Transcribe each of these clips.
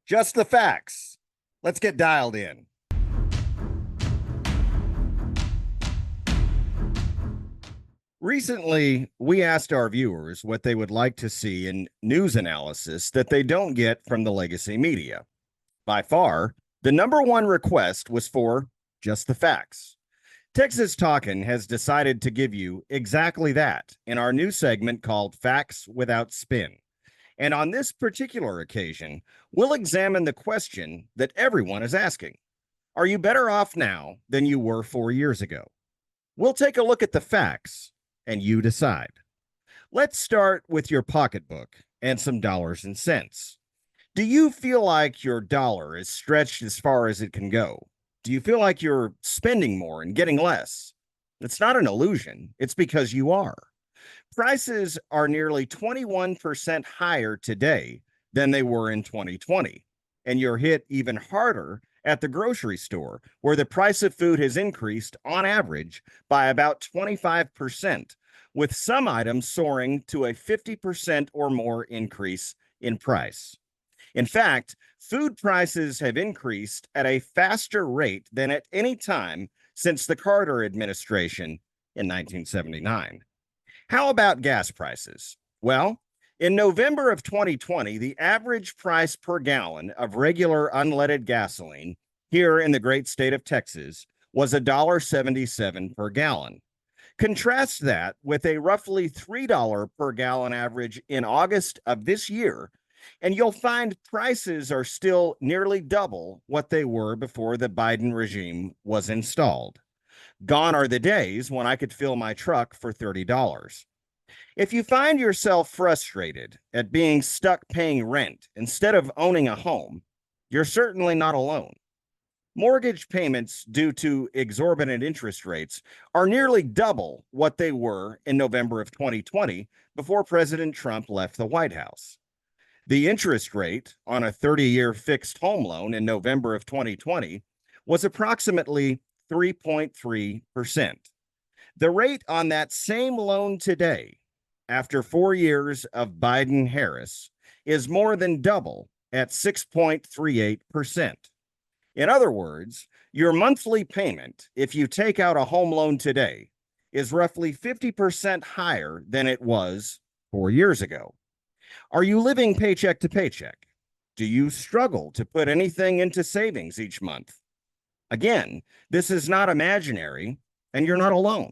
Just the facts. Let's get dialed in. Recently, we asked our viewers what they would like to see in news analysis that they don't get from the legacy media. By far, the number one request was for just the facts. Texas Talkin has decided to give you exactly that in our new segment called Facts Without Spin. And on this particular occasion, we'll examine the question that everyone is asking. Are you better off now than you were 4 years ago? We'll take a look at the facts and you decide. Let's start with your pocketbook and some dollars and cents. Do you feel like your dollar is stretched as far as it can go? Do you feel like you're spending more and getting less? It's not an illusion. It's because you are. Prices are nearly 21% higher today than they were in 2020. And you're hit even harder at the grocery store, where the price of food has increased on average by about 25%, with some items soaring to a 50% or more increase in price. In fact, food prices have increased at a faster rate than at any time since the Carter administration in 1979. How about gas prices? Well, in November of 2020, the average price per gallon of regular unleaded gasoline here in the great state of Texas was $1.77 per gallon. Contrast that with a roughly $3 per gallon average in August of this year, and you'll find prices are still nearly double what they were before the Biden regime was installed. Gone are the days when I could fill my truck for $30. If you find yourself frustrated at being stuck paying rent instead of owning a home, you're certainly not alone. Mortgage payments due to exorbitant interest rates are nearly double what they were in November of 2020 before President Trump left the White House. The interest rate on a 30-year fixed home loan in November of 2020 was approximately 3.3%. The rate on that same loan today, after 4 years of Biden-Harris, is more than double at 6.38%. In other words, your monthly payment, if you take out a home loan today, is roughly 50% higher than it was 4 years ago. Are you living paycheck to paycheck? Do you struggle to put anything into savings each month? Again, this is not imaginary, and you're not alone.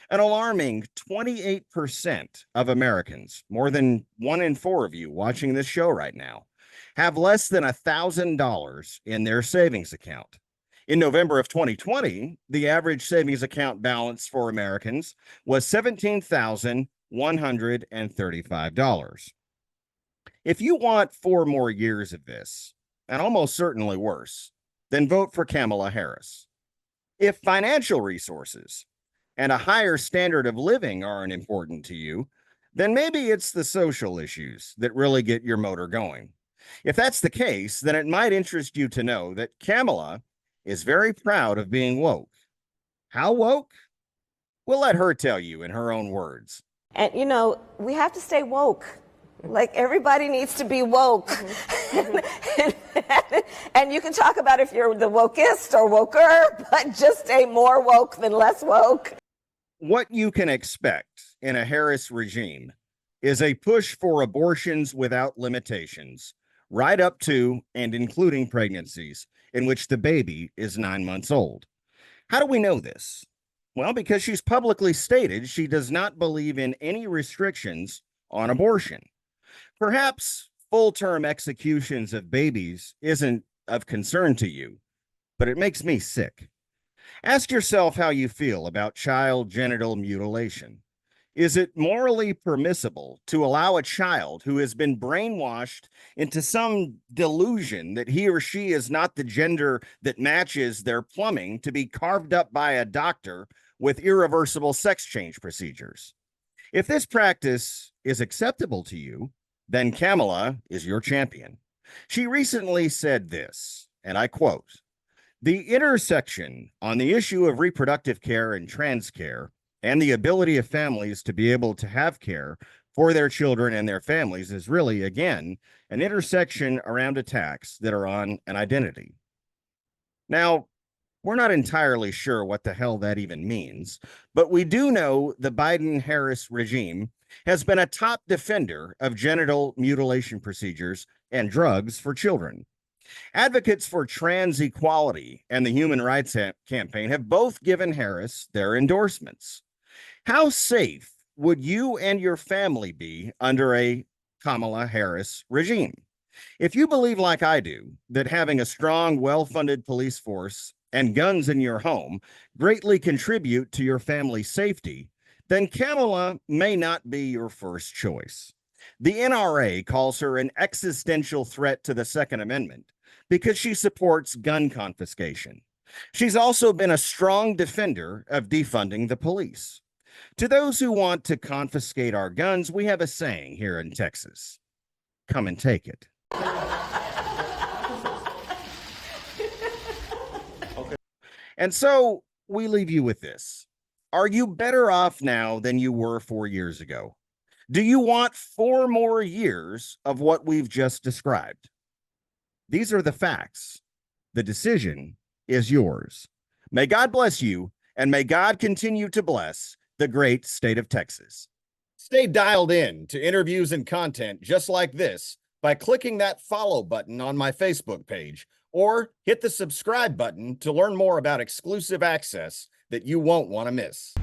An alarming 28% of Americans, more than 1 in 4 of you watching this show right now, have less than $1,000 in their savings account. In November of 2020, the average savings account balance for Americans was $17,135. If you want 4 more years of this, and almost certainly worse, then vote for Kamala Harris. If financial resources and a higher standard of living aren't important to you, then maybe it's the social issues that really get your motor going. If that's the case, then it might interest you to know that Kamala is very proud of being woke. How woke? We'll let her tell you in her own words. And we have to stay woke. Like, everybody needs to be woke. And you can talk about if you're the wokest or woker, but just stay more woke than less woke. What you can expect in a Harris regime is a push for abortions without limitations, right up to and including pregnancies in which the baby is 9 months old. How do we know this? Well, because she's publicly stated she does not believe in any restrictions on abortion. Perhaps full-term executions of babies isn't of concern to you, but it makes me sick. Ask yourself how you feel about child genital mutilation. Is it morally permissible to allow a child who has been brainwashed into some delusion that he or she is not the gender that matches their plumbing to be carved up by a doctor with irreversible sex change procedures? If this practice is acceptable to you, then Kamala is your champion. She recently said this, and I quote, "The intersection on the issue of reproductive care and trans care and the ability of families to be able to have care for their children and their families is really, again, an intersection around attacks that are on an identity. Now, we're not entirely sure what the hell that even means, but we do know the Biden Harris regime has been a top defender of genital mutilation procedures and drugs for children. Advocates for trans equality and the Human Rights Campaign have both given Harris their endorsements. How safe would you and your family be under a Kamala Harris regime? If you believe, like I do, that having a strong, well funded police force and guns in your home greatly contribute to your family's safety, then Kamala may not be your first choice. The NRA calls her an existential threat to the Second Amendment because she supports gun confiscation. She's also been a strong defender of defunding the police. To those who want to confiscate our guns, we have a saying here in Texas: come and take it. And so we leave you with this. Are you better off now than you were 4 years ago? Do you want 4 more years of what we've just described? These are the facts. The decision is yours. May God bless you, and may God continue to bless the great state of Texas. Stay dialed in to interviews and content just like this by clicking that follow button on my Facebook page, or hit the subscribe button to learn more about exclusive access that you won't want to miss.